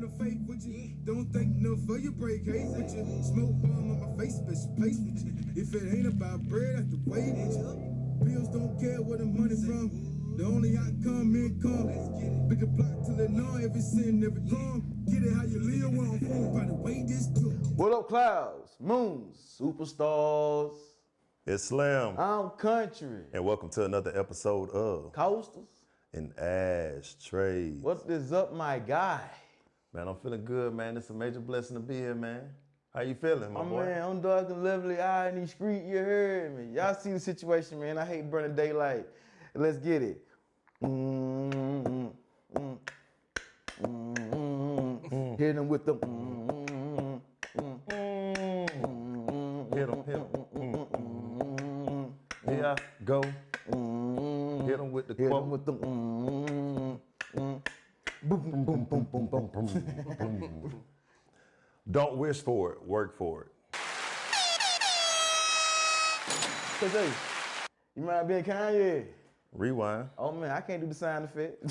the fake with you. Don't think no for you break hate with you. Smoke bomb on my face, bitch, pace with you. If it ain't about bread, I have to wait with you. Bills don't care where the money from. The only outcome, income. Big a plot till it know every sin, every crime. Get it how you live, we on phone, by the way this too. What up, clouds, moons, superstars? It's Slim. I'm Country. And welcome to another episode of Coasters. An Ashtray. What is up, my guy? Man, I'm feeling good, man. It's a major blessing to be here, man. How you feeling, my boy? Man, I'm dark and lovely eye in these streets, you heard me. Y'all see the situation, man. I hate burning daylight. Let's get it. Hit him with the Hit him. Here I go. Hit him with the hit quote. him with the boom, boom, boom, boom, boom, boom. Don't wish for it, work for it. Hey, you might be Kanye. Rewind. Oh man, I can't do the sound effect.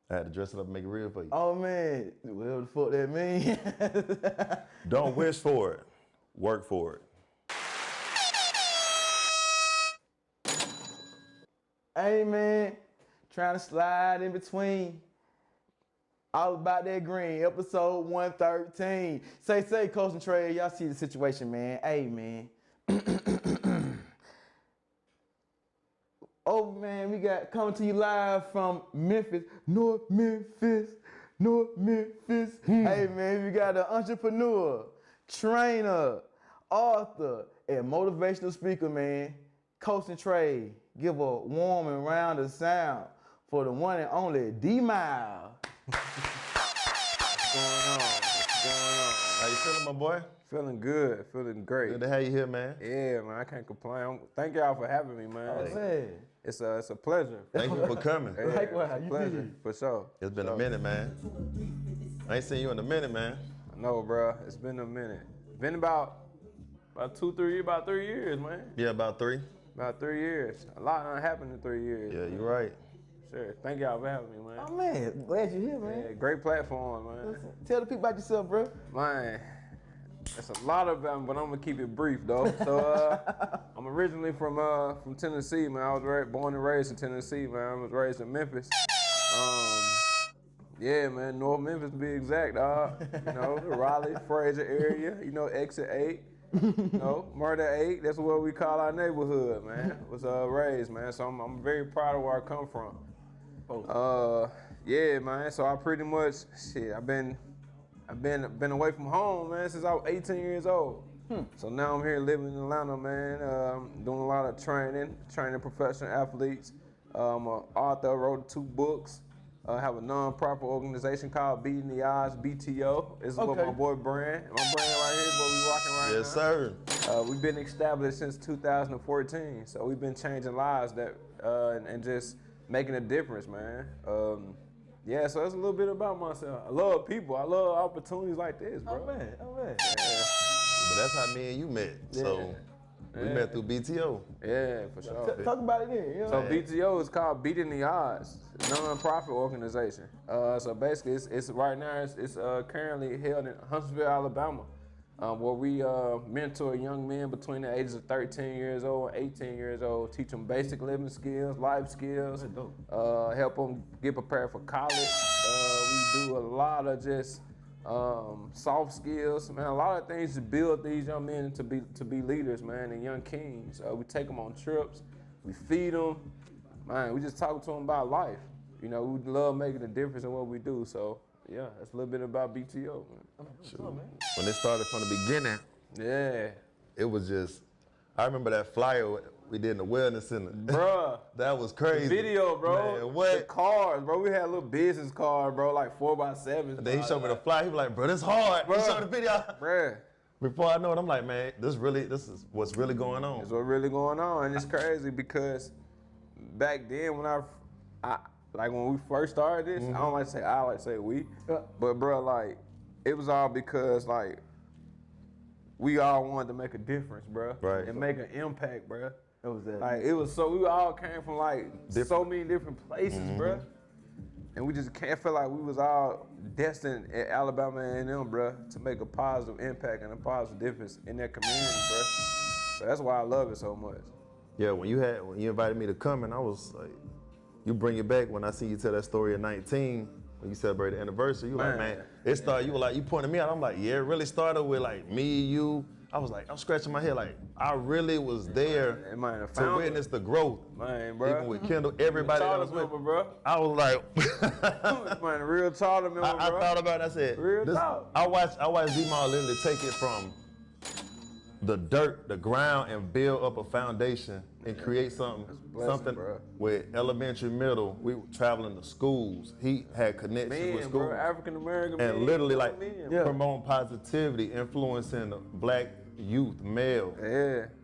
I had to dress it up and make it real for you. Oh man, whatever the fuck that mean. Don't wish for it, work for it. Hey man, trying to slide in between. All about that green, episode 113. Say, Coach and Trey, y'all see the situation, man. Hey man. Oh man, we got coming to you live from Memphis, North Memphis. Hey man, we got an entrepreneur, trainer, author, and motivational speaker, man. Coach and Trey, give a warm and round of sound for the one and only DMal. What's going on? How you feeling, my boy? Feeling good, feeling great. Good to have you here, man. Yeah, man, I can't complain. Thank y'all for having me, man. Oh man. It's a pleasure. Thank you for coming. Yeah, Likewise, it's a you pleasure, did. for sure. It's been a minute, man. I ain't seen you in a minute, man. I know, bro. It's been a minute. Been about 3 years, man. Yeah, about 3. About 3 years. A lot done happened in 3 years. Yeah, you're right. Sure. Thank y'all for having me, man. Oh man, glad you're here, man. Yeah, great platform, man. Tell the people about yourself, bro. Man, it's a lot of them, but I'm gonna keep it brief though. So I'm originally from Tennessee, man. I was born and raised in Tennessee, man. I was raised in Memphis. Yeah, man, North Memphis to be exact, dog. You know, the Raleigh, Fraser area. You know, Exit 8. You know, Murder 8. That's what we call our neighborhood, man. Was raised, man. So I'm very proud of where I come from. Yeah, man. So I pretty much I've been away from home, man, since I was 18 years old. So now I'm here living in Atlanta, man. Doing a lot of training professional athletes. I'm an author, wrote 2 books. I have a non-profit organization called Beating the Oddz, BTO. This is what my boy brand. My brand right here is what we rocking right now. Yes, sir. We've been established since 2014. So we've been changing lives and just making a difference, man. Yeah, so that's a little bit about myself. I love people. I love opportunities like this, bro. Oh man. But that's how me and you met. So we met through BTO. Yeah, for sure. Talk about it then. You know? So BTO is called Beating the Oddz, non-profit organization. So basically, it's right now it's currently held in Huntsville, Alabama, where we mentor young men between the ages of 13 years old and 18 years old, teach them basic living skills, life skills, help them get prepared for college. We do a lot of just soft skills, man, a lot of things to build these young men to be leaders, man, and young kings. We take them on trips, we feed them, man, we just talk to them about life. You know, we love making a difference in what we do, so yeah, that's a little bit about BTO, man. Sure. When it started from the beginning, Yeah. it was just, I remember that flyer we did in the wellness center. Bruh. That was crazy. Video, bro. Man, what? The cars, bro. We had a little business car, bro, like 4x7s. And then he showed me the flyer. He was like, bro, this hard. Bruh. He showed me the video. Bruh. Before I know it, I'm like, man, this is what's really going on. That's what's really going on. And it's crazy because back then when when we first started this, I don't like to say I, like to say we. But bro, like, it was all because like we all wanted to make a difference, bro. Right. And make an impact, bro. What was that? Like, it was so, we all came from like so many different places, bro. And we just can't feel like we was all destined at Alabama A&M, bro, to make a positive impact and a positive difference in that community, bro. So that's why I love it so much. Yeah, when you invited me to come, and I was like, you bring it back when I see you tell that story at 19 when you celebrated the anniversary. You like, man, it started. You were like, you pointed me out. I'm like, yeah, it really started with like me, you. I was like, I'm scratching my head like I really was there to witness the growth. Man, bro. Even with Kendall, everybody that was with me, bro. I was like, man, real Charlie member, bro. I thought about it. I said, real talk. I watched DMal literally take it from the dirt, the ground, and build up a foundation and create something bro. with elementary, middle. We were traveling to schools. He had connections with schools. Bro, African American and men, literally like men, promoting positivity, influencing the black youth, male,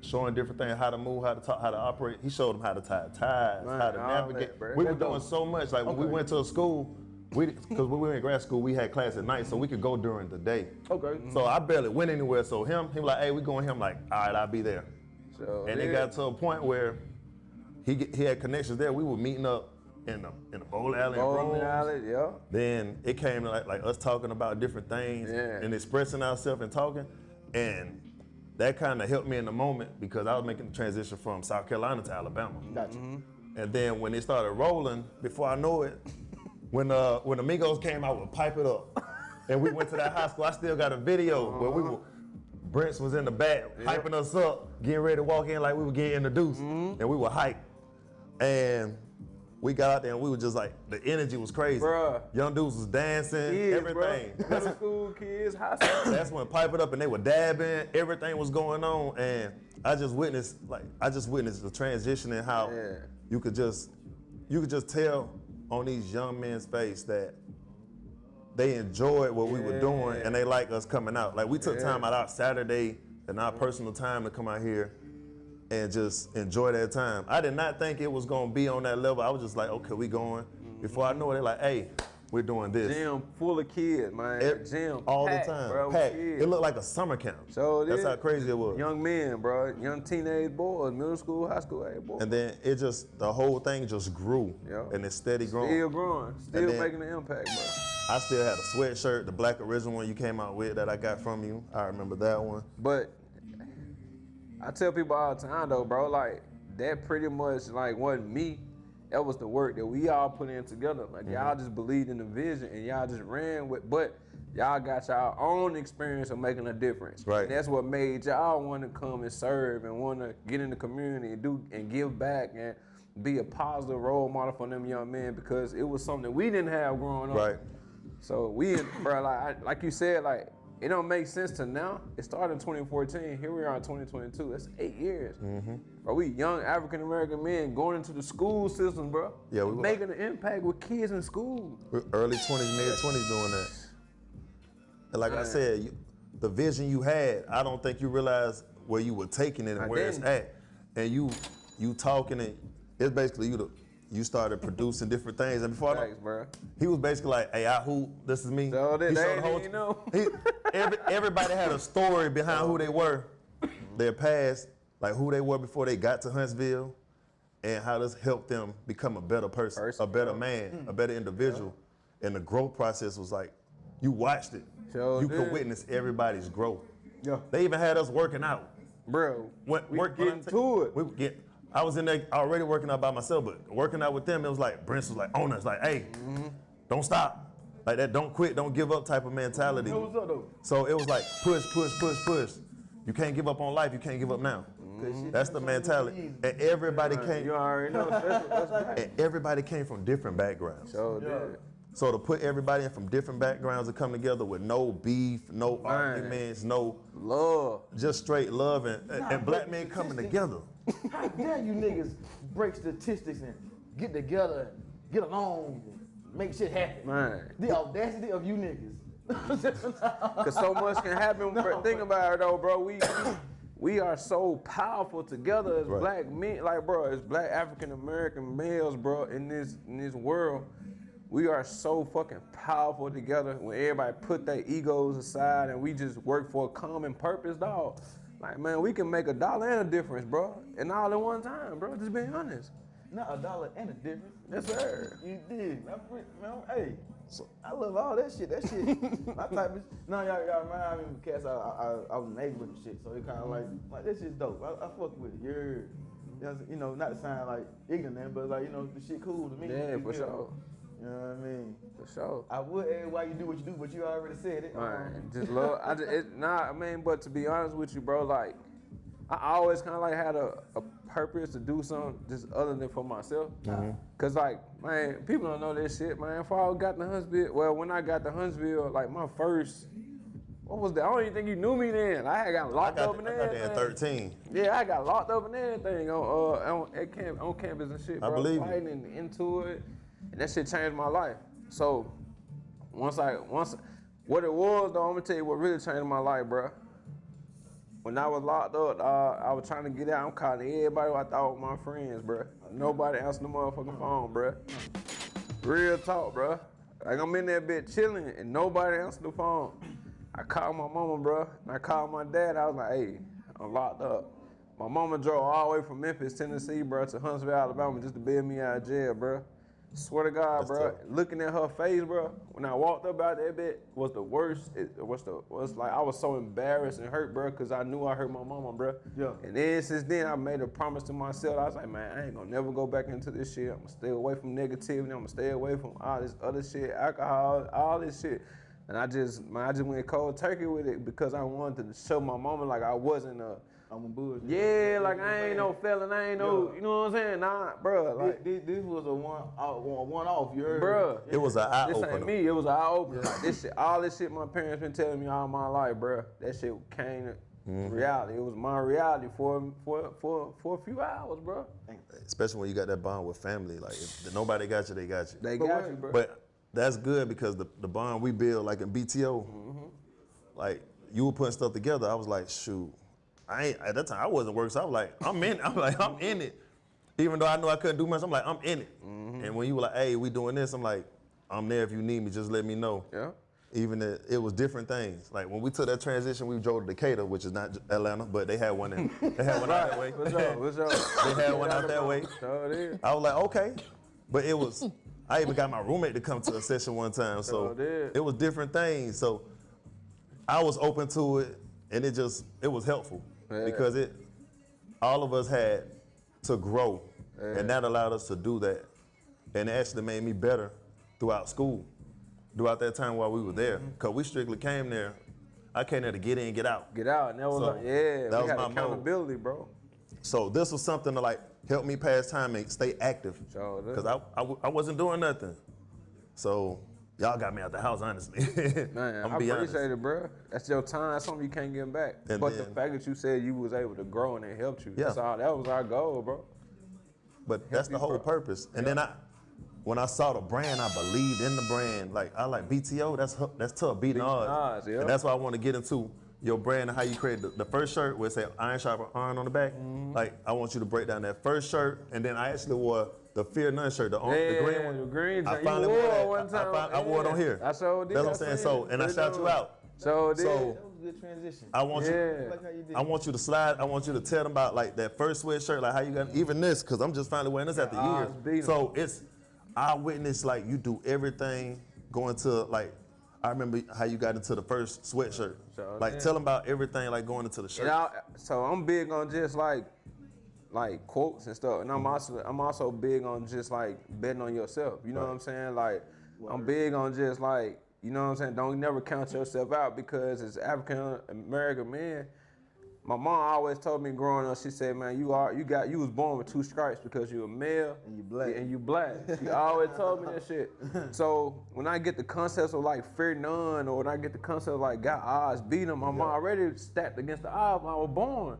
showing different things, how to move, how to talk, how to operate. He showed them how to tie ties, how to navigate. We were doing so much. Like when we went to a school, because when we were in grad school, we had class at night, so we could go during the day. Okay. So I barely went anywhere. So he was like, hey, we going here. I'm like, all right, I'll be there. So, and it got to a point where he had connections there. We were meeting up in the bowl alley. Then it came to like us talking about different things and expressing ourselves and talking. And that kind of helped me in the moment because I was making the transition from South Carolina to Alabama. Gotcha. And then when it started rolling, before I know it, when the Migos came out with Pipe It Up, and we went to that high school, I still got a video where Brents was in the back, hyping us up, getting ready to walk in like we were getting introduced, and we were hyped. And we got out there and we were just like, the energy was crazy. Bruh. Young dudes was dancing, everything. Middle school kids, high school. That's when Pipe It Up and they were dabbing, everything was going on. And I just witnessed the transition and how you could just tell on these young men's face that they enjoyed what we were doing and they like us coming out. Like we took time out our Saturday and our personal time to come out here and just enjoy that time. I did not think it was gonna be on that level. I was just like, okay, we going. Before I know it, they're like, hey, we're doing this. Gym full of kids, man. Gym all packed, the time, bro, packed. Kids. It looked like a summer camp. So that's how crazy it was. Young men, bro. Young teenage boys, middle school, high school age boys. And then the whole thing just grew. And it's steady growing. Still growing. Still making an impact, bro. I still had a sweatshirt, the black original one you came out with that I got from you. I remember that one. But I tell people all the time though, bro, like that pretty much like wasn't me. That was the work that we all put in together. Like y'all just believed in the vision and y'all just ran with, but y'all got y'all own experience of making a difference. Right. And that's what made y'all want to come and serve and want to get in the community and do and give back and be a positive role model for them young men because it was something that we didn't have growing up. Right. So we, bro, like you said, like it don't make sense to now. It started in 2014. Here we are in 2022. That's 8 years. Bro, we young African American men going into the school system, bro. Yeah, we making an impact with kids in school. We're early 20s, mid 20s doing that. And like I said, the vision you had, I don't think you realized where you were taking it and where it's at. And you talking it, it's basically you started producing different things. And before he was basically like, hey, I hoop, this is me. So everybody had a story behind who they were, their past, like who they were before they got to Huntsville, and how this helped them become a better person, a better man, a better individual. And the growth process was like, you watched it. You could witness everybody's growth. They even had us working out. Bro, we getting to it. I was in there already working out by myself, but working out with them, it was like, Brent was like on us, like, hey, don't stop. Like that don't quit, don't give up type of mentality. What's up, though? So it was like push, push, push, push. You can't give up on life, you can't give up now. That's the mentality. And everybody came. You already know. And everybody came from different backgrounds. So to put everybody in from different backgrounds to come together with no beef, no arguments, no love, just straight love and black men coming together. How dare you niggas break statistics and get together and get along and make shit happen? Man. The audacity of you niggas. Cause so much can happen. Think about it though, bro. We are so powerful together as black men, like bro, as black African American males, bro, in this world. We are so fucking powerful together when everybody put their egos aside and we just work for a common purpose, dog. Like, man, we can make $1 and a difference, bro, and all at one time, bro, just being honest. Not $1 and a difference. Yes, sir. You dig? Man, hey, I love all that shit. That shit, my type of. No, y'all remind me of cats. I was Navy with the shit, so it kind of like that shit's dope. I fuck with it. You know, not to sound like ignorant, but like the shit cool to me. Yeah, for sure. You know what I mean? For sure. I would ask why you do what you do, but you already said it. Man, just love. But to be honest with you, bro, like I always kind of like had a purpose to do something just other than for myself. Mm-hmm. Cause like, man, people don't know this shit, man. If I got to Huntsville, well, when I got to Huntsville, like my first, what was that? I don't even think you knew me then. I had got locked up and everything. I got there at 13. Yeah, I got locked up and everything on campus and shit, bro. I believe fighting and into it, and that shit changed my life. So once what it was though, I'm gonna tell you what really changed my life, bro. When I was locked up, I was trying to get out. I'm calling everybody I thought was my friends, bro. Nobody answered the motherfucking phone, bro. Real talk, bro. Like I'm in that bitch chilling and nobody answered the phone. I called my mama, bro. And I called my dad. I was like, hey, I'm locked up. My mama drove all the way from Memphis, Tennessee, bro, to Huntsville, Alabama, just to bail me out of jail, bro. Swear to God, bro. Looking at her face, bro, when I walked up out that bit was the worst. It was like I was so embarrassed and hurt, bro, because I knew I hurt my mama, bro. Yeah. And then since then, I made a promise to myself. I was like, man, I ain't gonna never go back into this shit. I'm gonna stay away from negativity. I'm gonna stay away from all this other shit, alcohol, all this shit. And I just went cold turkey with it because I wanted to show my mama like I wasn't I'm a bullshit. yeah, like I ain't no felon, I ain't no, you know what I'm saying? Nah, bro. Like this was a one-off, you heard? Bro, It was an eye this opener. ain't me. It was an eye opener. Like this shit, all this shit my parents been telling me all my life, bro. That shit came to reality. It was my reality for a few hours, bro. Especially when you got that bond with family. Like if nobody got you, they got you. They got you, bro. But that's good because the bond we build, like in BTO, like you were putting stuff together. I was like, shoot. At that time I wasn't working, so I was like, I'm in it. Even though I knew I couldn't do much, I'm like, I'm in it. And when you were like, hey, we doing this, I'm like, I'm there if you need me, just let me know. Yeah. Even that it was different things. Like when we took that transition, we drove to Decatur, which is not Atlanta, but they had one out that way. What's up? They had one out that way. So it is. I was like, okay. But it was, I even got my roommate to come to a session one time, so it was different things. So I was open to it, and it was helpful. Because all of us had to grow, and that allowed us to do that. And it actually made me better throughout school, throughout that time while we were there. Because we strictly came there, I came there to get in, get out. Get out, and that was So, like, that we was had my accountability, bro. So this was something to like help me pass time and stay active. Sure did. Because I wasn't doing nothing. So y'all got me out the house, honestly. Man, I'm I be appreciate honest. it, bro. That's your time. That's something you can't get back. And but the then- fact that you said you was able to grow and it helped you, Yeah. that was our goal, bro. But that's the whole purpose. And then when I saw the brand, I believed in the brand. Like I like BTO, that's tough, beating odds. odds, yeah. And that's why I want to get into your brand and how you create the first shirt where it say Iron Sharper Iron on the back. Like I want you to break down that first shirt, and then I actually wore the Fear None shirt, the green one. The green I joint. finally You wore wore that. it one time. I wore it on here. I sure did. That's what I'm saying. So, and I shout you out. So did. So That was a good transition. I want Yeah. you. Like how you did. I want you to slide. I want you to tell them about like that first sweatshirt, like how you got even this, because I'm just finally wearing this after Oddz beat 'em. years. So I witnessed like you do everything going to like. I remember how you got into the first sweatshirt. Sure Like did. tell them about everything like going into the shirt. So I'm big on just like quotes and stuff, and I'm also big on just like betting on yourself. You know what I'm saying? Like I'm big on just like, you know what I'm saying? Don't never count yourself out, because as African American men, my mom always told me growing up, she said, man, you was born with 2 stripes because you're a male And you black. and you black. She always told me that shit. So when I get the concepts of like fear none, or when I get the concept of like got odds beat them, I'm already stacked against the odds when I was born.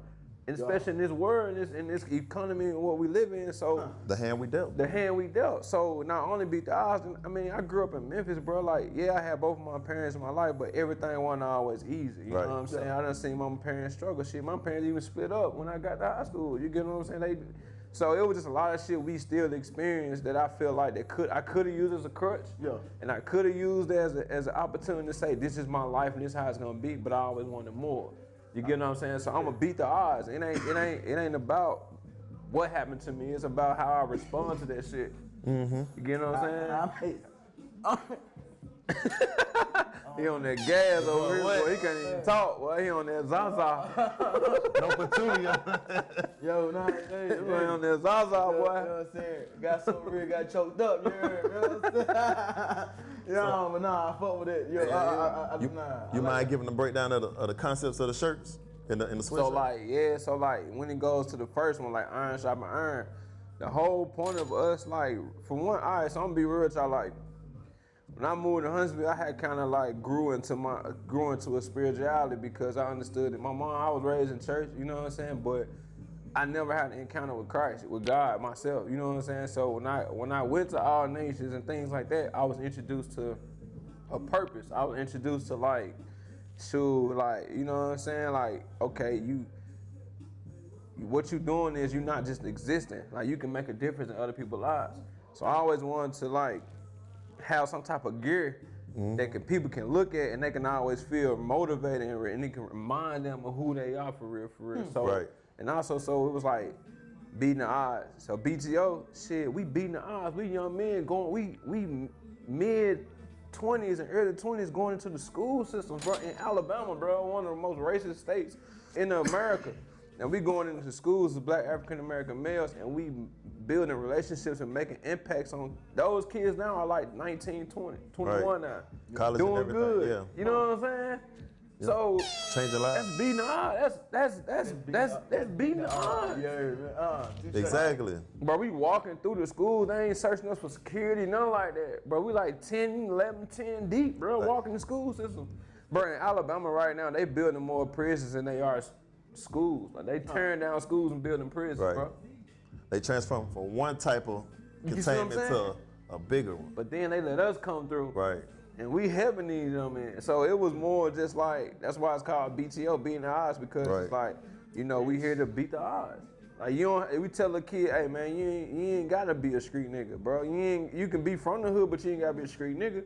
And especially in this world, in this economy and what we live in. So The hand we dealt. the hand we dealt. So not only beat the odds, I mean, I grew up in Memphis, bro. Like, yeah, I had both of my parents in my life, but everything wasn't always easy. You know what I'm saying? I done seen my parents struggle. Shit, my parents even split up when I got to high school. You get what I'm saying? So it was just a lot of shit we still experienced that I feel like I could have used as a crutch. Yeah. And I could have used as an opportunity to say, this is my life and this is how it's gonna be, but I always wanted more. You get what I'm saying? So I'm gonna beat the odds. It ain't about what happened to me. It's about how I respond to that shit. You get what I'm saying? He on that gas over here, boy. He can't even talk, boy. He on that Zaza. No petunia. Yo, nah, hey, Boy, on that Zaza, you know boy. what I'm saying? Got so real, got choked up, you heard? You know what I'm saying? Yo, but nah, I fuck with it. Yo, You mind giving a breakdown of the concepts of the shirts in the sweatshirt? So like when it goes to the first one, like iron sharpen iron, the whole point of us, like, for one, all right, so I'm gonna be real with y'all, like, when I moved to Huntsville, I had kind of like grew into a spirituality because I understood that my mom, I was raised in church, you know what I'm saying? But I never had an encounter with Christ, with God myself, you know what I'm saying? So when I went to All Nations and things like that, I was introduced to a purpose. I was introduced to like, you know what I'm saying? Like, okay, what you doing is you're not just existing. Like, you can make a difference in other people's lives. So I always wanted to like have some type of gear that people can look at and they can always feel motivated and it can remind them of who they are for real. So, right. And also, so it was like beating the odds. So BTO, shit, we beating the odds. We young men going, we mid 20s and early 20s going into the school system, bro, in Alabama, bro, one of the most racist states in America. And we going into schools as Black African-American males and we building relationships and making impacts on those kids now are like 19, 20, 21 right. now. College doing and everything, good. yeah. You know what I'm saying? Yeah. So Changing lives. that's beating the odds. That's beating the odds. Exactly. Bro, we walking through the school, they ain't searching us for security, nothing like that. Bro, we like 10, 11, 10 deep, bro, walking the school system. Bro, in Alabama right now, they building more prisons than they are schools. Like, they tearing down schools and building prisons, Right. bro. They transform from one type of containment to a bigger one. But then they let us come through. Right. And we helping these young men. So it was more just like, that's why it's called BTO, beating the odds, because it's like, you know, we here to beat the odds. Like, we tell a kid, hey man, you ain't gotta be a street nigga, bro. You can be from the hood, but you ain't gotta be a street nigga.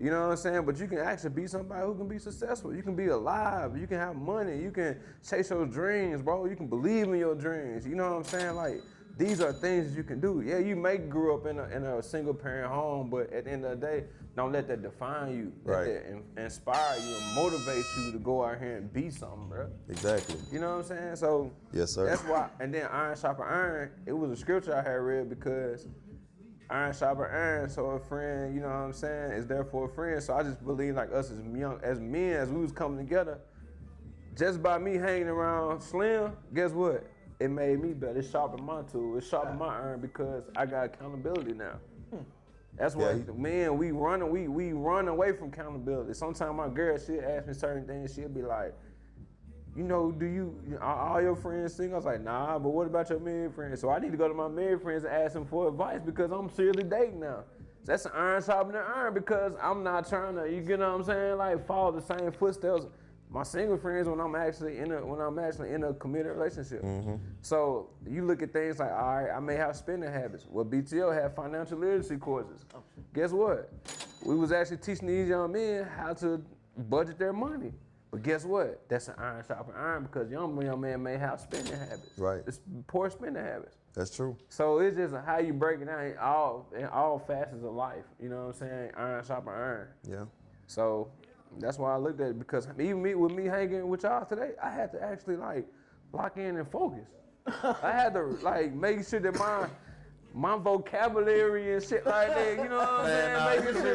You know what I'm saying? But you can actually be somebody who can be successful. You can be alive. You can have money. You can chase your dreams, bro. You can believe in your dreams. You know what I'm saying? Like, these are things that you can do. Yeah, you may grow up in a single parent home, but at the end of the day, don't let that define you. Let that inspire you and motivate you to go out here and be something, bro. Exactly. You know what I'm saying? So yes, sir. That's why. And then iron sharpen iron. It was a scripture I had read because iron sharpen iron. So a friend, you know what I'm saying, is there for a friend. So I just believe like us as men, as we was coming together, just by me hanging around Slim, guess what? It made me better. It sharpened my tool. It sharpened my iron because I got accountability now. That's why, man, we run away from accountability. Sometimes my girl, she'll ask me certain things. She'll be like, you know, are all your friends single? I was like, nah, but what about your married friends? So I need to go to my married friends and ask them for advice because I'm seriously dating now. So that's an iron sharpening iron because I'm not trying to, you get what I'm saying, like follow the same footsteps my single friends when I'm actually in a committed relationship. So you look at things like, all right, I may have spending habits. Well, BTO had financial literacy courses. Guess what? We was actually teaching these young men how to budget their money. But guess what? That's an iron sharpening iron because young man may have spending habits. Right. It's poor spending habits. That's true. So it's just how you break it down in all facets of life. You know what I'm saying? Iron sharpening iron. Yeah. So that's why I looked at it because even with me hanging with y'all today, I had to actually like lock in and focus. I had to like make sure that my vocabulary and shit like that, you know what I'm saying? Making sure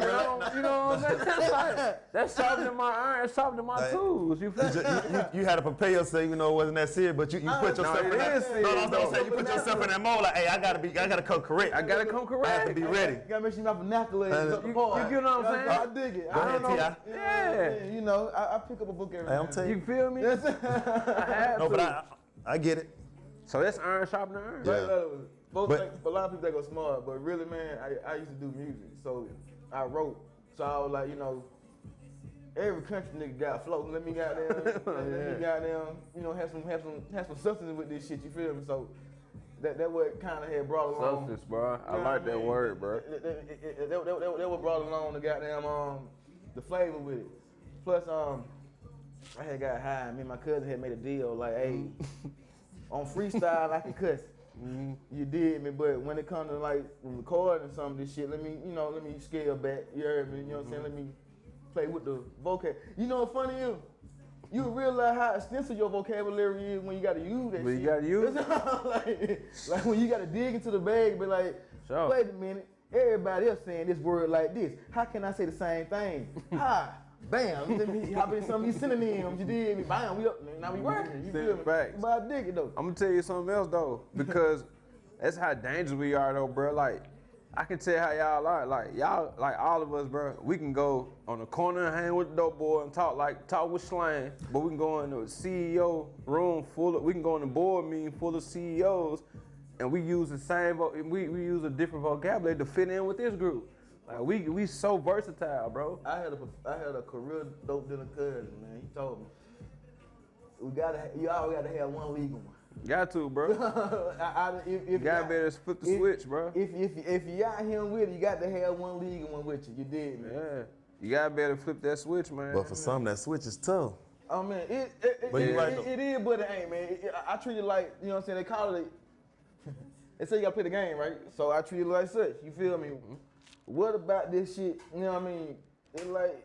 you know what I'm saying? That's sharpening my iron, sharpening my tools. You feel me? You had to prepare yourself, you know, it wasn't that serious, but you put yourself in that. You put yourself in that mode like, hey, I gotta come correct. I gotta come correct. I have to be ready. You gotta make sure my vernacular is up the bar. You get what I'm saying? I dig it. Go ahead, T.I. Yeah. You know, I pick up a book every Hey, I'm day. telling You feel me? I have No, to. but I get it. So that's iron sharpening iron. Yeah. A lot of people that go smart, but really, man, I used to do music, so I wrote. So I was like, you know, every country nigga got flow. Let me goddamn, you know, have some substance with this shit. You feel me? So that what kind of had brought along. Substance, bro. I like that word, bro. That what brought along the goddamn the flavor with it. Plus I had got high. Me and my cousin had made a deal like, hey, on freestyle I can cuss. You did me, but when it comes to like recording some of this shit, let me scale back. You heard me? You know what I'm saying? Let me play with the vocab. You know what's funny is? You realize how extensive your vocabulary is when you gotta use that shit. You gotta use it. like when you gotta dig into the bag, but like, wait a minute, everybody else saying this word like this. How can I say the same thing? Ha, bam, let me hop in some of these synonyms. You did me, bam, we up, now we working. You feel me? Facts. But I dig it though. I'm gonna tell you something else though, because that's how dangerous we are though, bro. Like, I can tell how y'all are. Like y'all, like all of us, bro. We can go on the corner and hang with the dope boy and talk with slang. But we can go in the CEO room we can go in the board meeting full of CEOs, and we use the same. We use a different vocabulary to fit in with this group. Like we so versatile, bro. I had a career dope dealer cousin, man. He told me you always gotta have one legal one. Got to, bro. You gotta better flip the switch, bro. If you out here with it, you got to have one legal one with you. You did, man. Yeah. You gotta better flip that switch, man. But for some, that switch is tough. Oh man, it is, but it ain't, man. I treat it like, you know what I'm saying. They call it. They say you gotta play the game, right? So I treat it like such. You feel me? Mm-hmm. What about this shit? You know what I mean? It's like,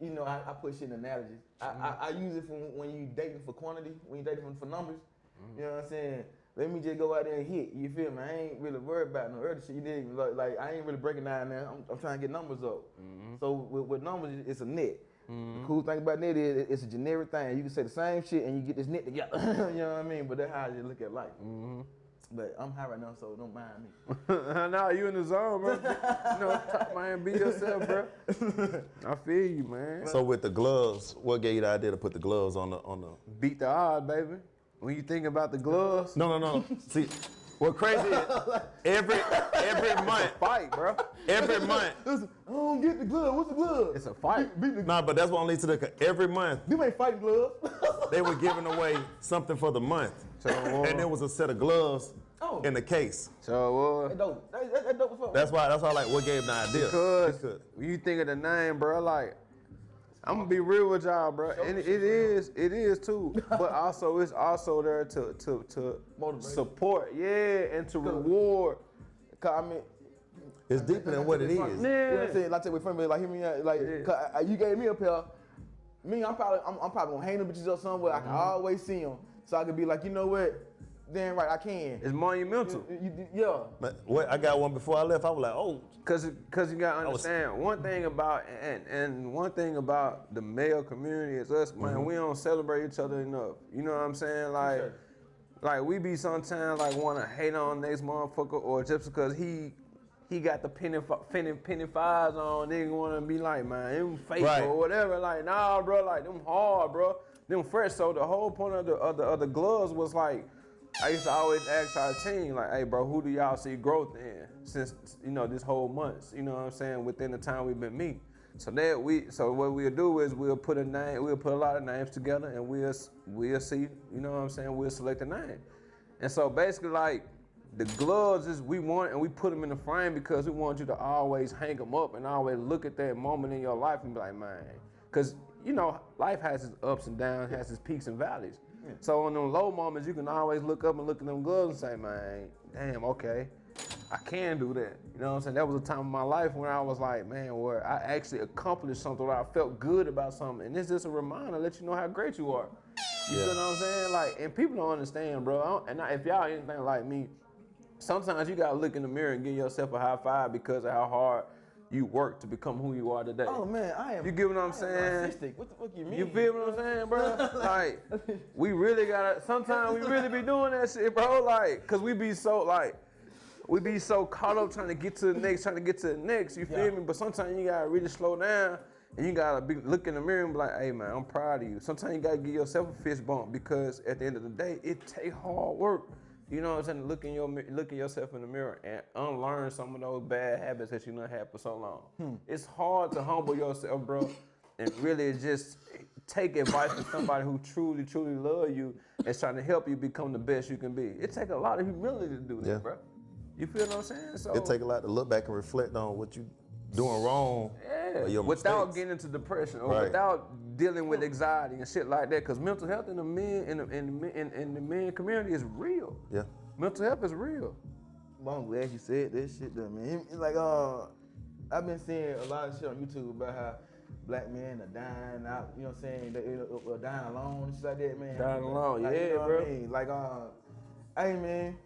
I put shit in analogies. I use it for when you dating for quantity, when you dating for numbers. You know what I'm saying? Let me just go out there and hit. You feel me? I ain't really worried about no other shit. You dig? Like I ain't really breaking down there. I'm trying to get numbers up. So with numbers, it's a net. The cool thing about net is it's a generic thing. You can say the same shit and you get this net together. You know what I mean? But that's how I just look at life. But I'm high right now, so don't mind me. Nah, you in the zone, bro. Man, be yourself, bro. I feel you, man. So with the gloves, what gave you the idea to put the gloves on the? Beat the odds, baby. When you think about the gloves. No. See, what crazy is every month. Fight, bro. Every month. Listen, I don't get the glove. What's the glove? It's a fight. Nah, but that's what leads to the every month. Them ain't fighting gloves. They were giving away something for the month. And there was a set of gloves in the case. So That dope as fuck. That's why like what gave the idea. Because when you think of the name, bro, like I'm gonna be real with y'all, bro. And it is too. But also it's also there to support, and to reward. Cause I mean, it's deeper than what it is. You know what I'm saying? Like take from me, like hear me out, like you gave me a pair. I'm probably gonna hang them bitches up somewhere. I can always see them, so I can be like, you know what? Then right, I can. It's monumental. Yeah. But I got one before I left. I was like, oh. Cause you gotta understand one thing about and one thing about the male community is us, man. We don't celebrate each other enough. You know what I'm saying? Like we be sometimes like wanna hate on next motherfucker, or just because he got the penny fives on, nigga wanna be like, man, them fake or whatever. Like, nah, bro, like them hard, bro. Them fresh. So the whole point of the gloves was like, I used to always ask our team, like, hey, bro, who do y'all see growth in since, this whole month, you know what I'm saying, within the time we've been meeting. So what we'll do is we'll put a lot of names together and we'll see, you know what I'm saying, we'll select a name. And so basically, like, the gloves is we want, and we put them in the frame because we want you to always hang them up and always look at that moment in your life and be like, man, because, life has its ups and downs, has its peaks and valleys. So on them low moments, you can always look up and look at them gloves and say, man, damn, okay, I can do that. You know what I'm saying? That was a time in my life when I was like, man, where I actually accomplished something, where I felt good about something. And it's just a reminder, let you know how great you are. You know what I'm saying? Like, and people don't understand, bro. If y'all anything like me, sometimes you gotta look in the mirror and give yourself a high five because of how hard you work to become who you are today. Oh man, I am. You get what I'm saying? What the fuck you mean? You feel what I'm saying, bro? Like, we really gotta. Sometimes we really be doing that shit, bro. Like, cause we be so caught up trying to get to the next. You feel me? But sometimes you gotta really slow down and you gotta look in the mirror and be like, hey man, I'm proud of you. Sometimes you gotta give yourself a fist bump because at the end of the day, it take hard work. You know what I'm saying? Look at yourself in the mirror and unlearn some of those bad habits that you done had for so long. It's hard to humble yourself, bro, and really just take advice from somebody who truly, truly love you and trying to help you become the best you can be. It take a lot of humility to do that, bro. You feel what I'm saying? So it take a lot to look back and reflect on what you doing wrong. Yeah, or your without mistakes. getting into depression or without dealing with anxiety and shit like that. Cause mental health in the men in the men community is real. Yeah. Mental health is real. Well, I'm glad you said this shit though, man. It's like I've been seeing a lot of shit on YouTube about how black men are dying out, you know what I'm saying? They're dying alone and shit like that, man. Dying alone, like, yeah, you know bro. What I mean? Like, hey, man,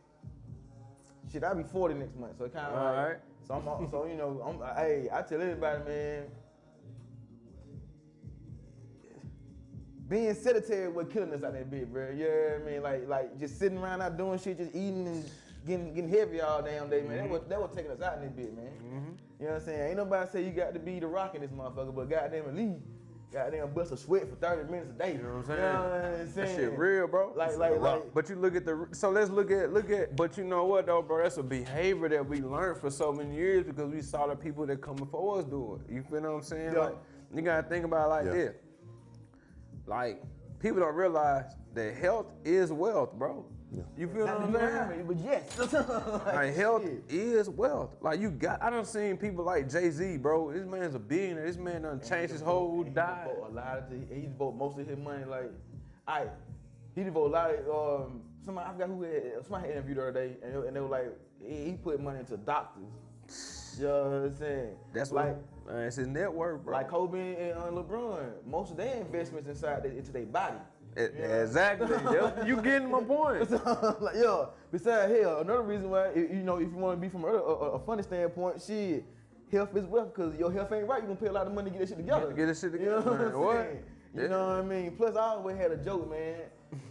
shit, I'll be 40 next month, so it kind of All right. So you know, hey, I tell everybody, man, being sedentary was killing us out there, bit, bro. You know what I mean? Like just sitting around out doing shit, just eating and getting heavy all damn day, man. That was taking us out in this bit, man. You know what I'm saying? Ain't nobody say you got to be the rock in this motherfucker, but goddamn at least, goddamn bust a sweat for 30 minutes a day. You know what I'm saying? You know what I'm saying? That shit real, bro. Like. But you look at so let's look at. But you know what though, bro? That's a behavior that we learned for so many years because we saw the people that come before us do it. You feel what I'm saying? Yeah. Like you gotta think about it like this. Like people don't realize that health is wealth, bro. Yeah. You feel what I'm saying? But yes. Like health is wealth. Like I done seen people like Jay-Z, bro. This man's a billionaire. This man done changed his whole diet. He devote most of his money he devote a lot of somebody I forgot who somebody had interviewed the other day and they were like he put money into doctors. You know what I'm saying? That's like it's his network, bro. Like Kobe and LeBron, into their body. Exactly. You getting my point. Like, yo, besides hell, another reason why, you know, if you want to be from a funny standpoint, shit, health is wealth, because your health ain't right, you're going to pay a lot of money to get this shit together. Get this shit together, you know man. what I'm saying? You know what I mean? Plus, I always had a joke, man.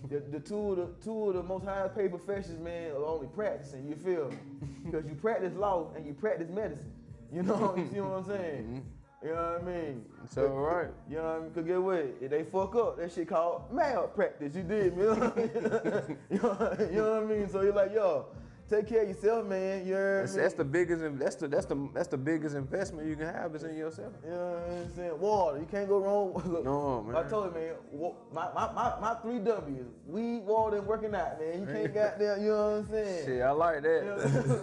The two of the most highest paid professions, man, are only practicing, you feel me? Because you practice law and you practice medicine. You know, you see what I'm saying? You know what I mean? It's all right. You know what I mean? Because get what? If they fuck up, that shit called malpractice. You did, man. You know what I mean? So you're like, yo, take care of yourself, man. You know what I mean? That's the biggest investment you can have is in yourself. You know what I'm saying? Water, you can't go wrong. Look, no, man. I told you, man, my 3 W's, weed, water, and working out, man. You can't goddamn, you know what I'm saying? Shit, I like that.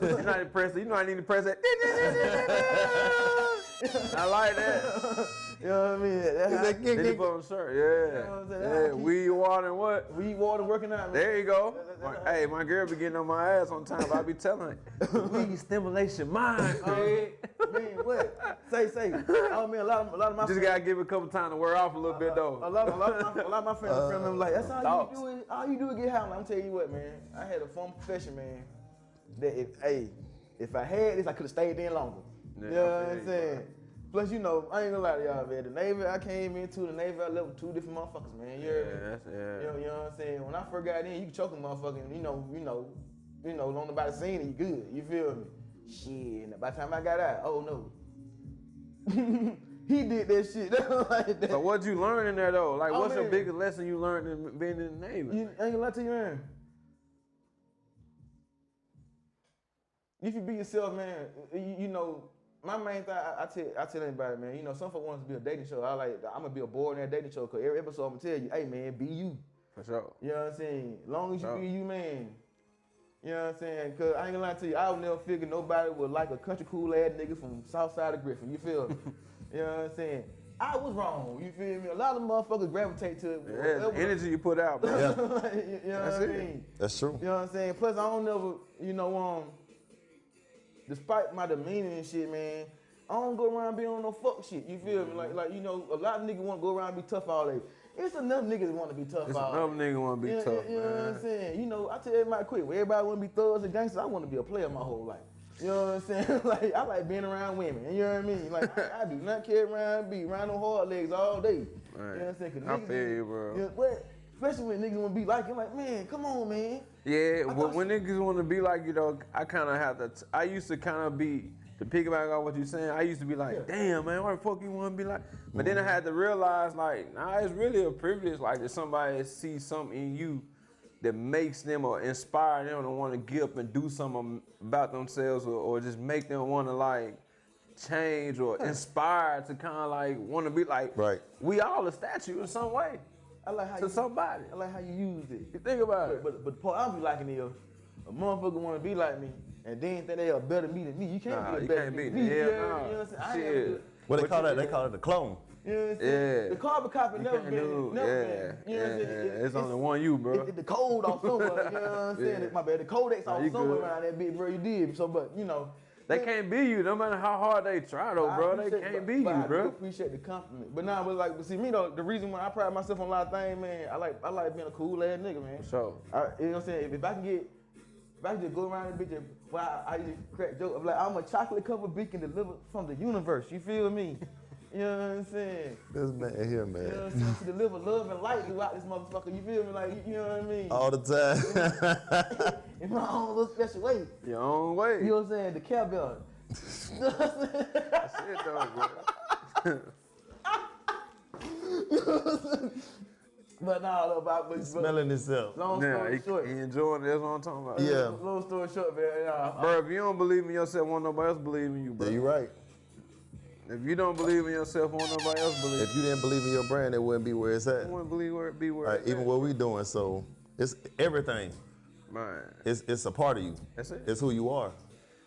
You know how to press it. You know I need to press that. I like that. You know what I mean? That's Then you put on the shirt. Yeah. You know what I'm saying? Yeah. Weed, water, and what? Weed, water, working out, man. There you go. Hey, my girl be getting on my ass on time. I be telling her, weed stimulation mind, Craig. Man, what? Say. Oh man, a lot of my just gotta give it a couple times to wear off a little bit though. A lot of my friends were like, that's all you do is get high. I'm telling you what, man. I had a former profession, man. That if I had this, I could have stayed in longer. Yeah, you know what I'm saying? Plus, you know, I ain't gonna lie to y'all, man. The Navy I came into, the Navy I left with 2 different motherfuckers, man. You heard me? You know what I'm saying? When I first got in, you can choke a motherfucker, and you know, don't nobody seen it, you good. You feel me? Shit. By the time I got out, oh no. He did that shit. Like that. So what'd you learn in there though? Like, what's your biggest lesson you learned in being in the Navy? You ain't gonna lie to you, man. If you be yourself, man, you know, my main thing, I tell anybody, man, you know, some folks want to be a dating show. I'm gonna be a board in that dating show, because every episode I'm gonna tell you, hey man, be you. For sure. You know what I'm saying? As long as you be you, man. You know what I'm saying? Because I ain't gonna lie to you, I would never figure nobody would like a country cool ass nigga from south side of Griffin. You feel me? You know what I'm saying? I was wrong. You feel me? A lot of motherfuckers gravitate to it. Yeah, the energy you put out, bro. You know what I mean? That's true. You know what I'm saying? Plus, I don't never, you know, despite my demeanor and shit, man, I don't go around being on no fuck shit. You feel me? Like, you know, a lot of niggas want to go around and be tough all day. It's enough niggas want to be tough all day. Enough niggas want to be tough, you know what I'm saying? You know, I tell everybody quick, when everybody want to be thugs and gangsters, I want to be a player my whole life. You know what I'm saying? Like, I like being around women. You know what I mean? Like, I do not care around them hard legs all day. Right. You know what I'm saying? I feel you, bro. You know, especially when niggas want to be like you, like, man, come on, man. Yeah, when niggas want to be like you, though, I kind of have to, I used to kind of be, to piggyback on what you're saying, I used to be like, damn, man, why the fuck you want to be like? But then I had to realize, like, nah, it's really a privilege, like, if somebody sees something in you that makes them or inspire them to want to get up and do something about themselves, or just make them want to, like, change or inspire to kind of, like, want to be like, we all a statue in some way. I like how somebody. I like how you used it. You think about it. But the part I be liking is, a motherfucker want to be like me, and then think they are better me than me. You can't be better than me. Hell no. You know what I'm saying? Well, they call it a clone. You know what I'm saying? Yeah. The carbon copy never been. You know what I'm saying? It's only one you, bro. It's the code off somewhere, you know what I'm saying? Yeah. My bad, the codex off you somewhere good. around that bitch, bro, you did. So, but, you know. They can't be you, no matter how hard they try, though, bro. They can't be you, I do bro. appreciate the compliment. But nah, but like, but see, me though, the reason why I pride myself on a lot of things, man, I like being a cool ass nigga, man. So, You know what I'm saying? If I can just go around this bitch, well, I used to crack joke. I'm like, I'm a chocolate covered beacon delivered from the universe. You feel me? You know what I'm saying? This man here, man. You know what I'm saying? To deliver love and light throughout this motherfucker. You feel me? Like, you know what I mean? All the time. In my own little special way. your own way. You know what I'm saying? The cowbell. That's it, though, bro. But nah, but Smelling itself. long Yeah, story short. he enjoying it. That's what I'm talking about. Yeah. Long story short, man. Bro, if you don't believe in yourself, won't nobody else believe in you, bro. Yeah, you right. If you don't believe in yourself, won't nobody else believe If you didn't believe in your brand, it wouldn't be where it's at. You wouldn't believe where it be where Like, it's even at. what we doing, so it's everything. Man, It's a part of you. that's it. It's who you are.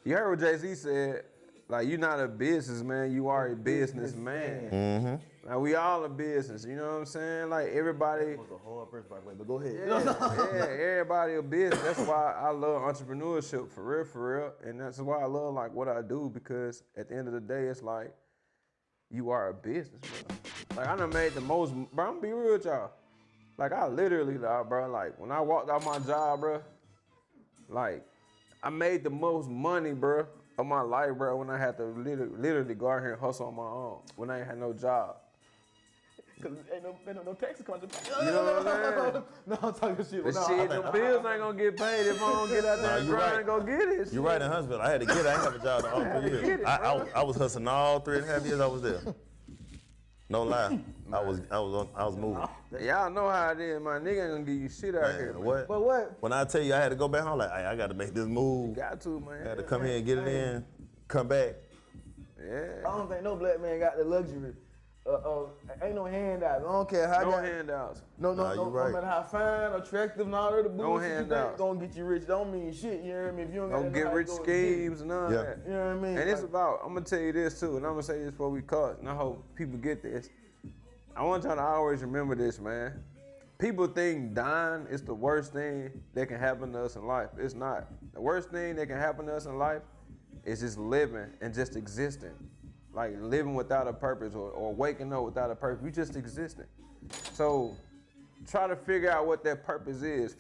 You heard what Jay-Z said, like, you're not a businessman, you are a businessman. Mm-hmm. Like, we all a business, you know what I'm saying? Like, everybody, was a hard person, by the way, but go ahead. yeah, everybody a business. That's why I love entrepreneurship, for real. And that's why I love, like, what I do, because at the end of the day, it's like, you are a business, bro. Like, I done made the most, bro, I'm gonna be real with y'all. Like, I literally, bro, like, when I walked out my job, bro, like, I made the most money, bro, of my life, bro, when I had to literally go out here and hustle on my own, when I ain't had no job. Cause ain't no taxes coming. You know what I'm saying? No, I'm talking shit. The shit, the bills ain't gonna get paid if I don't get out there and you grind right. and go get it. You're right in Huntsville. I had to get it. I ain't have a job all 3 years. get it, I was hustling all 3.5 years I was there. No lie. I was moving. Y'all know how it is, my nigga ain't gonna give you shit out here. Man, what? But what? When I tell you I had to go back home, like, I got to make this move. Got to, man. I had to come here and get it in, come back. Yeah. I don't think no black man got the luxury. Ain't no handouts. I don't care how. No handouts. No, Nah, you right. no matter how fine, attractive, and all that the bullshit you handouts. think gonna get you rich. Don't mean shit. You know what I mean? If you don't got Don't that get money, rich go and schemes and none of Yeah. that. You know what I mean? And it's Like, about, I'm gonna tell you this too, and I'm gonna say this before we cut, and I hope people get this. I want y'all to always remember this, man. People think dying is the worst thing that can happen to us in life. It's not. The worst thing that can happen to us in life is just living and just existing. Like living without a purpose or waking up without a purpose. You just existing. So try to figure out what that purpose is.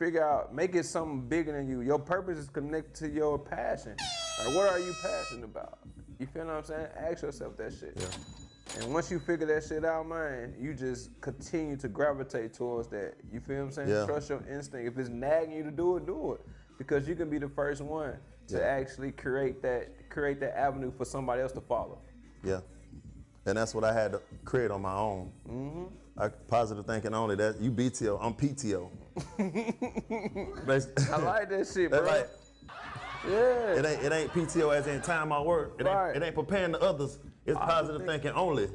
Make it something bigger than you. Your purpose is connected to your passion. Like, what are you passionate about? You feel what I'm saying? Ask yourself that shit. Yeah. And once you figure that shit out, man, you just continue to gravitate towards that. You feel what I'm saying? Yeah. Trust your instinct. If it's nagging you to do it, do it. Because you can be the first one to actually create that avenue for somebody else to follow. Yeah. And that's what I had to create on my own. Mm-hmm. Positive thinking only. That you BTO, I'm PTO. I like that shit, bro. Like, Yeah. it ain't PTO as in time I work. It ain't preparing the others. It's positive thinking only.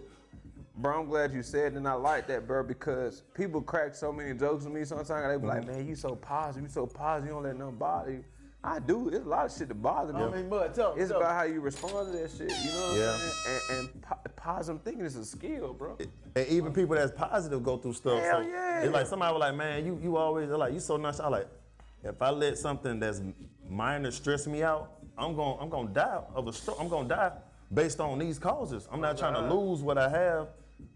Bro, I'm glad you said it, and I like that, bro, because people crack so many jokes with me sometimes. They be like, man, you so positive, you don't let nothing bother you. I do. There's a lot of shit that bothers me. I mean, but tell It's about how you respond to that shit, you know what Yeah. I'm saying? And positive thinking is a skill, bro. And even people that's positive go through stuff. Hell so yeah. It's like somebody was like, man, you always like you so nice. I like, if I let something that's minor stress me out, I'm gonna die of a stroke. I'm gonna die based on these causes. I'm not trying to lose what I have.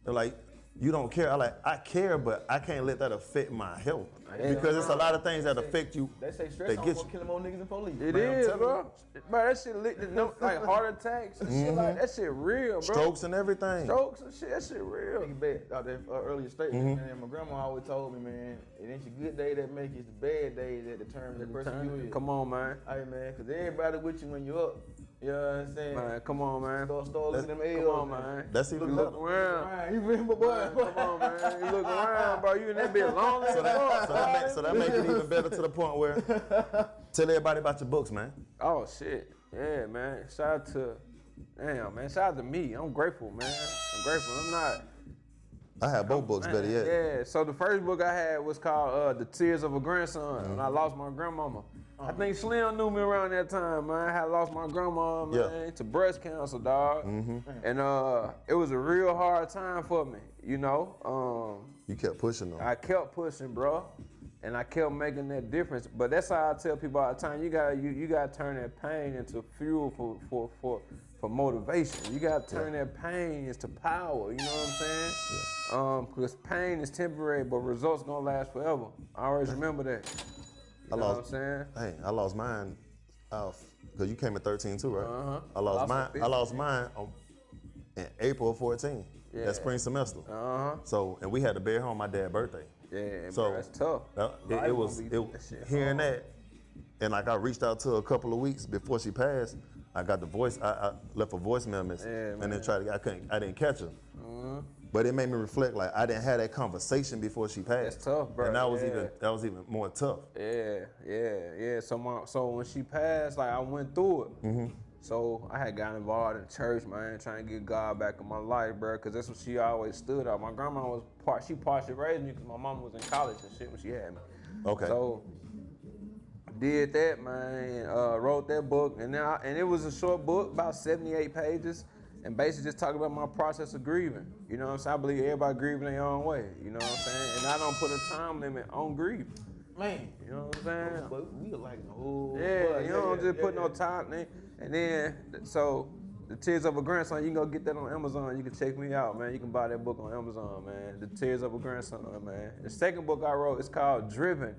They're like, you don't care. I care, but I can't let that affect my health. Because it's a lot of things that affect you. They say stress They on get gonna you. kill more niggas than police. It Man, I'm is, telling bro. Bro, that shit like heart attacks and shit like that shit real, bro. Strokes and everything. Strokes and shit, that shit real. Nigga back out there earlier statement, man. My grandma always told me, man, it ain't your good day that make it, it's the bad days that determine the person you is. Come on, man. Hey, man, because everybody with you when you up. You know what I'm saying? Man, come on, man. Start looking at them Come L's. on, man. That's even Look better. around. Right, you remember, boy? Come on, man. You look around, bro. You in that bitch lonely. So that make it even better to the point where tell everybody about your books, man. Oh shit. Yeah, man. Shout out to me. I'm grateful, man. I'm grateful. I had both books, better yet. Yeah, so the first book I had was called The Tears of a Grandson, when I lost my grandmama. I think Slim knew me around that time, man. I had lost my grandma, man, to breast cancer, dog. And it was a real hard time for me, you know. You kept pushing though. I kept pushing, bro. And I kept making that difference. But that's how I tell people all the time, you gotta turn that pain into fuel for motivation. You gotta turn that pain into power, you know what I'm saying? Because pain is temporary, but results gonna last forever. I always remember that. You know what I'm saying? Hey, I lost mine because you came at 13 too, right? I lost mine in April of 14, that spring semester. So, and we had to bury her on my dad's birthday. Yeah, so bro, that's tough. It was hearing that, and like I reached out to her a couple of weeks before she passed. I got the voice. I left a voicemail message, and then I didn't catch her. But it made me reflect. Like I didn't have that conversation before she passed. That's tough, bro. And that was even more tough. Yeah. So when she passed, like I went through it. So I had got involved in church, man, trying to get God back in my life, bro, because that's what she always stood up. My grandma was partially raised me because my mom was in college and shit when she had me. Okay. So did that, man, wrote that book, and it was a short book, about 78 pages, and basically just talking about my process of grieving. You know what I'm saying? I believe everybody grieving their own way. You know what I'm saying? And I don't put a time limit on grief. Man, you know what I'm saying? But we like the whole. Yeah, you don't just put no time. And then, so The Tears of a Grandson, you can go get that on Amazon. You can check me out, man. You can buy that book on Amazon, man. The Tears of a Grandson, man. The second book I wrote is called Driven.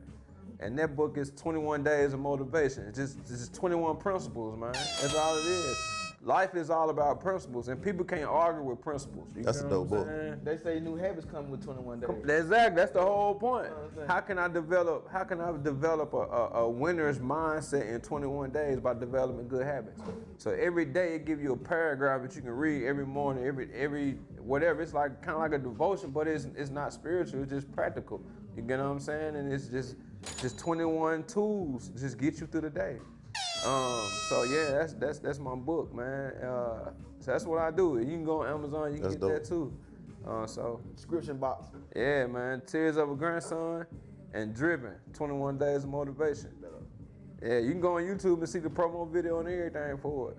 And that book is 21 Days of Motivation. It's just 21 principles, man. That's all it is. Life is all about principles, and people can't argue with principles. That's a dope book. They say new habits come with 21 days. Exactly. That's the whole point. How can I develop a winner's mindset in 21 days by developing good habits? So every day it gives you a paragraph that you can read every morning, every whatever. It's like kind of like a devotion, but it's not spiritual. It's just practical. You get what I'm saying? And it's just 21 tools to just get you through the day. So yeah, that's my book, man. So that's what I do. You can go on Amazon, you can get that too. So description box. Yeah, man. Tears of a Grandson and Driven, 21 Days of Motivation. Yeah, you can go on YouTube and see the promo video and everything for it.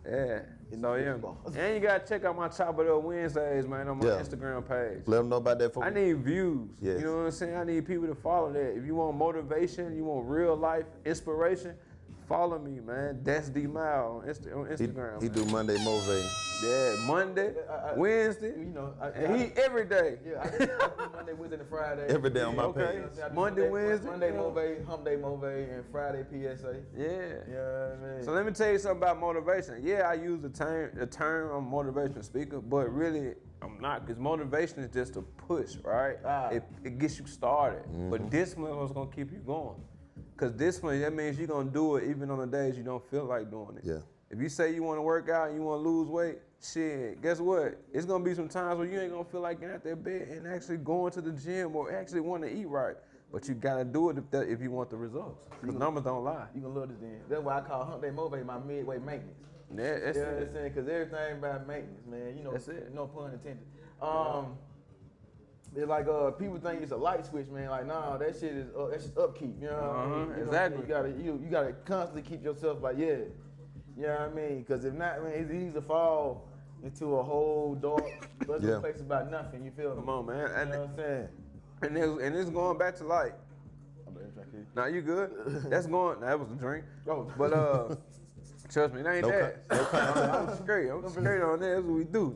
Yeah. So yeah. And you gotta check out my Chop It Up Wednesdays, man, on my Instagram page. Let them know about that. I need views. Yes. You know what I'm saying? I need people to follow that. If you want motivation, you want real life inspiration, follow me, man. That's DMal on Instagram. He do Monday motivating. Yeah, Monday, Wednesday, You know, and he every day. Yeah, I do Monday, Wednesday, and Friday. Every day on my page. Monday, Wednesday. Monday motivate, hump day motivate, and Friday PSA. Yeah. Yeah, I mean. So let me tell you something about motivation. Yeah, I use the term I'm a motivational speaker, but really I'm not, because motivation is just a push, right? It gets you started, but discipline is what's gonna keep you going. Because discipline, that means you're gonna do it even on the days you don't feel like doing it. Yeah. If you say you wanna work out and you wanna lose weight, shit, guess what? It's gonna be some times where you ain't gonna feel like getting out that bed and actually going to the gym or actually wanna eat right. But you gotta do it if you want the results. Because numbers don't lie. You gonna love this then. That's why I call hump day motivate my midway maintenance. Yeah, that's You know what I'm saying? Because everything about maintenance, man. You know, That's it. No pun intended. It's like people think it's a light switch, man. Like, nah, that shit is that's just upkeep. You know what I mean? Exactly. You gotta constantly keep yourself like, yeah. You know what I mean? Because if not, man, it's easy to fall into a whole dark, place about nothing. You feel me? Come on, man. You know what I'm saying? And it's going back to like. Now you good? That's going. That was a drink. Oh. But trust me, it ain't that. I'm straight. I'm straight on that. That's what we do.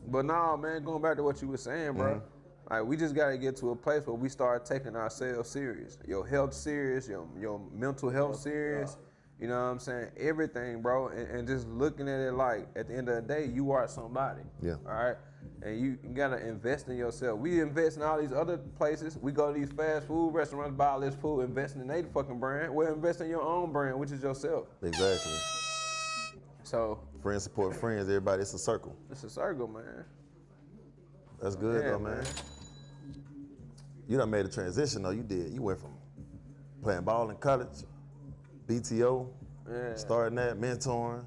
But nah, man. Going back to what you were saying, bro. Like we just gotta get to a place where we start taking ourselves serious. Your health serious. Your mental health serious. You know what I'm saying? Everything, bro. And just looking at it like at the end of the day, you are somebody. Yeah. All right. And you gotta invest in yourself. We invest in all these other places. We go to these fast food restaurants, buy all this food, investing in their fucking brand. Well, invest in your own brand, which is yourself. Exactly. So Friends support friends. Everybody, it's a circle. it's a circle, man. That's good Yeah, though, man. You done made a transition though. You did. You went from playing ball in college, BTO, starting that, mentoring,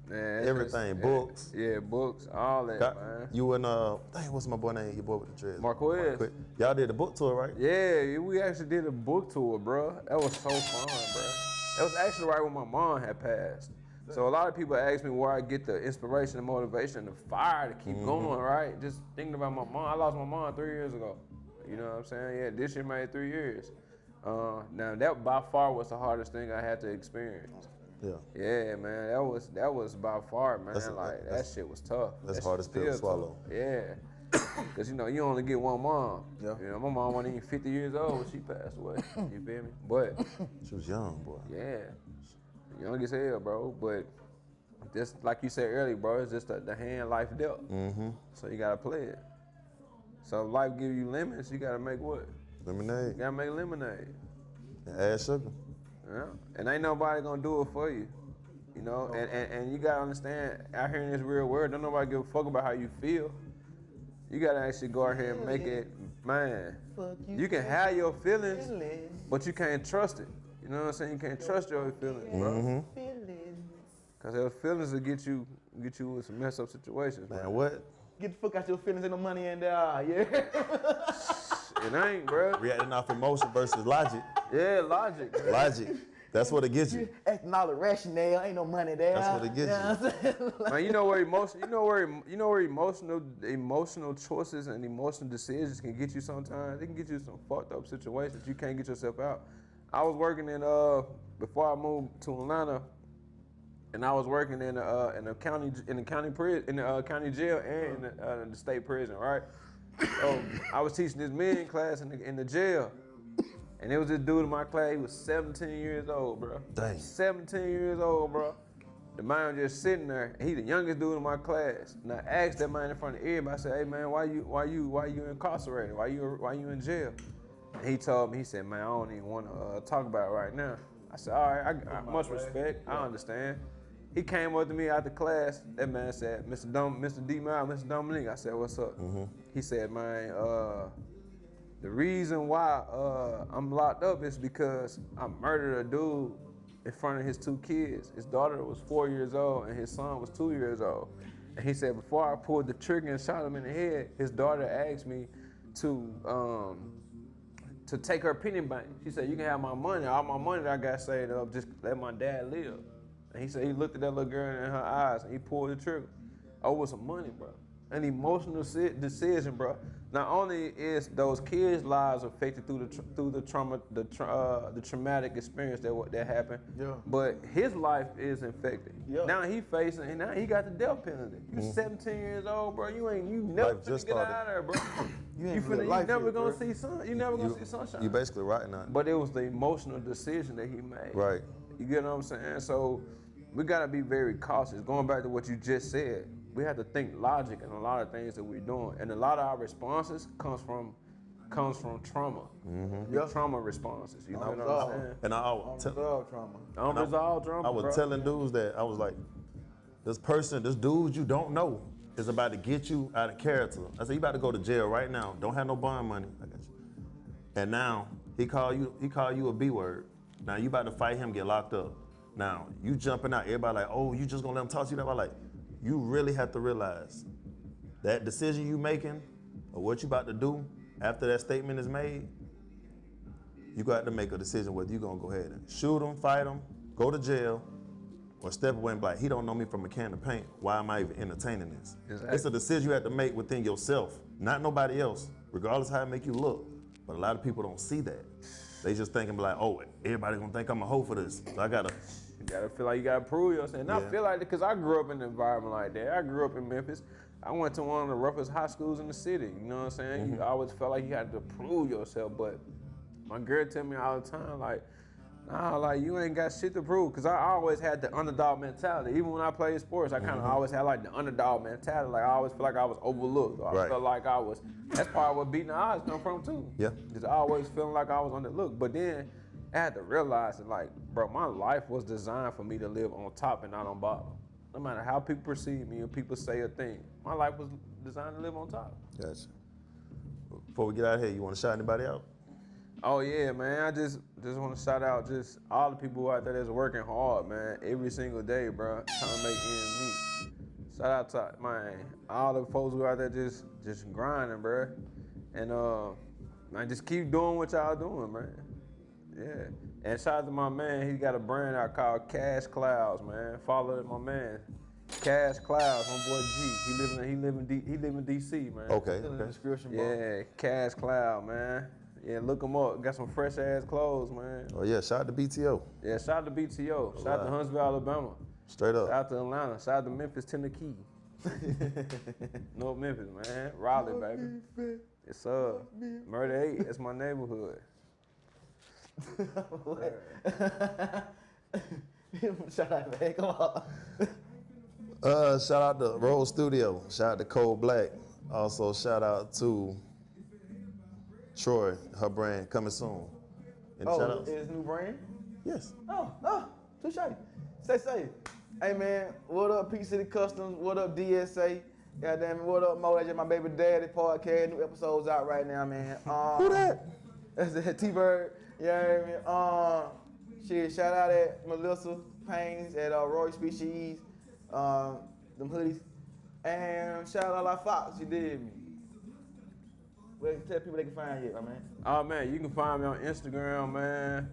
Man, it's everything, books. Yeah, books, all that, man. You and dang, what's my boy name? Your boy with the dreads. Marquez. Y'all did the book tour, right? Yeah, we actually did a book tour, bro. That was so fun, bro. That was actually right when my mom had passed. So a lot of people ask me where I get the inspiration and motivation and the fire to keep going, right? Just thinking about my mom. I lost my mom 3 years ago. You know what I'm saying? Yeah, this year made 3 years. Now that by far was the hardest thing I had to experience. Yeah. Yeah, man, that was by far, man. That shit was tough. That's the hardest pill to swallow. Yeah. Cause you know you only get one mom. Yeah. You know my mom wasn't even 50 years old when she passed away. You feel me? But she was young, boy. Yeah, young as hell, bro. But just like you said earlier, bro, it's just the hand life dealt. So you gotta play it. So if life give you lemons, you gotta make what? Lemonade. You gotta make lemonade. And add sugar. Yeah. And ain't nobody gonna do it for you. You know, and you gotta understand, out here in this real world, don't nobody give a fuck about how you feel. You gotta actually go out here and make it, man. You can have your feelings, but you can't trust it. You know what I'm saying? You can't trust your feelings, bro. Cause those feelings will get you in some messed up situations. Man, what? Get the fuck out your feelings, ain't no money in there, yeah. It ain't, bro. Reacting off emotion versus logic. Yeah, logic. Man. Logic. That's what it gets you. Acting all irrational, ain't no money there. That's what it gets you. Man, you know where emotional choices and emotional decisions can get you sometimes. They can get you in some fucked up situations you can't get yourself out. I was working in before I moved to Atlanta, and I was working in the county jail and in the state prison, right? So I was teaching this men class in the jail. And it was this dude in my class, he was 17 years old, bro. Dang. 17 years old, bro. The man was just sitting there, and he the youngest dude in my class. And I asked that man in front of everybody, I said, hey man, why you incarcerated? Why you in jail? And he told me, he said, man, I don't even want to talk about it right now. I said, all right, I much respect, I understand. He came up to me after class, that man said, Mr. DMal, Mr. Dominique. I said, what's up? He said, man, the reason why I'm locked up is because I murdered a dude in front of his 2 kids. His daughter was 4 years old and his son was 2 years old. And he said before I pulled the trigger and shot him in the head, his daughter asked me to take her penny bank. She said, you can have my money, all my money that I got saved up, just let my dad live. And he said he looked at that little girl in her eyes and he pulled the trigger. Over some money, bro. An emotional decision, bro. Not only is those kids' lives affected through the trauma, the traumatic experience that happened, but his life is infected. Now he got the death penalty. You 17 years old, bro. You never finna get out of there, bro. You never gonna see sun. You never gonna see sunshine. You basically right now. But it was the emotional decision that he made. Right. You get what I'm saying? So we gotta be very cautious. Going back to what you just said. We have to think logic in a lot of things that we're doing. And a lot of our responses comes from trauma. Trauma responses. You know what I'm saying? And Unresolved trauma. Unresolved trauma. I was telling dudes that, I was like, this dude you don't know is about to get you out of character. I said, you about to go to jail right now. Don't have no bond money. I got you. And now he call you a B word. Now you about to fight him, get locked up. Now you jumping out, everybody like, oh, you just gonna let him talk to you? That like, you really have to realize that decision you making or what you about to do after that statement is made, you got to make a decision whether you're gonna go ahead and shoot him, fight him, go to jail, or step away and be like, he don't know me from a can of paint. Why am I even entertaining this? Exactly. It's a decision you have to make within yourself, not nobody else, regardless of how it make you look. But a lot of people don't see that. They just thinking like, oh, everybody gonna think I'm a hoe for this. So I gotta. You gotta feel like you gotta prove yourself. And I feel like that because I grew up in an environment like that. I grew up in Memphis. I went to one of the roughest high schools in the city. You know what I'm saying? You always felt like you had to prove yourself. But my girl tell me all the time, like, nah, like you ain't got shit to prove. Cause I always had the underdog mentality. Even when I played sports, I kind of always had like the underdog mentality. Like I always feel like I was overlooked. Or I felt like I was. That's part where beating the odds come from too. Yeah. Just always feeling like I was underlooked. But then I had to realize that, like, bro, my life was designed for me to live on top and not on bottom. No matter how people perceive me or people say a thing, my life was designed to live on top. Gotcha. Before we get out of here, you want to shout anybody out? Oh yeah, man. I just want to shout out just all the people out there that's working hard, man, every single day, bro, trying to make ends meet. Shout out to all the folks who out there just grinding, bro. And man, just keep doing what y'all doing, man. Yeah. And shout out to my man. He got a brand out called Cash Clouds, man. Follow my man. Cash Clouds, my boy G. He live in DC, man. Okay. In the description box. Yeah, Cash Cloud, man. Yeah, look him up. Got some fresh ass clothes, man. Oh yeah, shout out to BTO. Yeah, shout out to BTO. Shout out to Huntsville, Alabama. Straight up. Shout out to Atlanta. Shout out to Memphis, Tennessee. North Memphis, man. Raleigh, baby. It's Murder 8. That's my neighborhood. Shout out, man. Come on. Shout out to Roll Studio. Shout out to Cold Black. Also shout out to Troy, her brand coming soon. Any shout outs? Is new brand? Yes. Oh, too shady. Say. Hey man, what up P City Customs? What up DSA? Goddamn it, what up Mo? That's just my baby daddy podcast. New episodes out right now, man. Who that? That's the T-Bird. You know what I mean? Shit, shout out at Melissa Paynes at Roy Species, them hoodies. And shout out La Fox, you did me. Well, tell people they can find you, man. Oh man, you can find me on Instagram, man.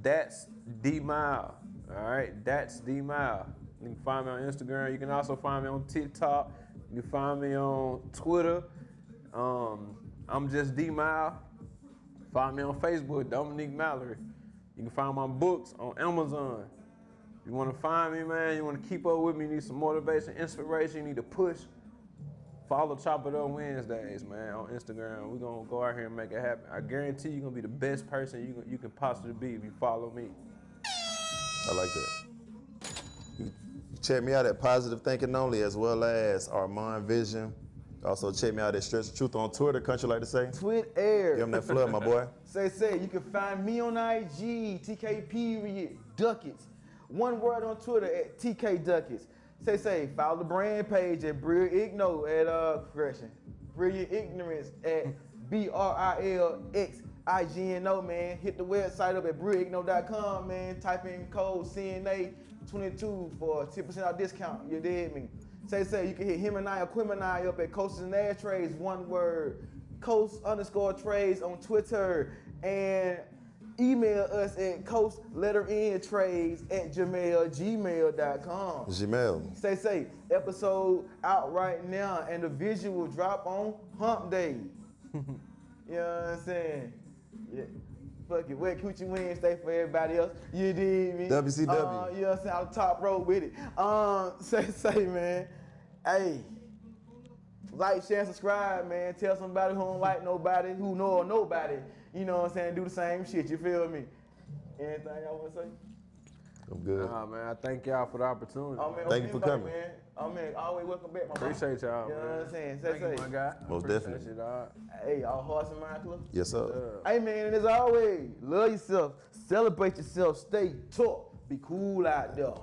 That's DMal. All right, that's DMal. You can find me on Instagram. You can also find me on TikTok. You can find me on Twitter. I'm just DMal. Find me on Facebook, Dominique Mallory. You can find my books on Amazon. If you want to find me, man, you want to keep up with me, you need some motivation, inspiration, you need to push. Follow Chop It Up Wednesdays, man, on Instagram. We're going to go out here and make it happen. I guarantee you're going to be the best person you can possibly be if you follow me. I like that. You can check me out at Positive Thinking Only, as well as Armand Vision. Also check me out at Stretch the Truth on Twitter, country like to say. Twitter. Give him that flood, my boy. Say, you can find me on IG, TK Duckets. One word on Twitter at TK Duckets. Say, follow the brand page at B3ating at Brilliant Ignorance at BRILXIGNO, man. Hit the website up at B3ating.com, man. Type in code CNA22 for a 10% off discount. You did me. Say, you can hit him and I or Quim and I up at Coasters and Ashtrays, one word. Coast_trades on Twitter. And email us at coast_trades@gmail.com. Gmail. Say, episode out right now and the visual drop on Hump Day. You know what I'm saying? Yeah. Fuck it, Wet Coochie Wednesday for everybody else. You dig me? WCW. You know what I'm saying? Out the top rope with it. Say, man. Hey, like, share, and subscribe, man. Tell somebody who don't like nobody, who know nobody. You know what I'm saying? Do the same shit, you feel me? Anything y'all want to say? I'm good. Nah, man, I thank y'all for the opportunity. Oh, man, Thank you for coming. Man. Oh, man, always welcome back, my man. Appreciate y'all, You know man. what I'm saying? Thank you, my guy. Most Appreciate definitely. you, dog. Hey, all hearts and minds clear? Yes, sir. Hey, man, and as always, love yourself, celebrate yourself, stay tough, be cool out there.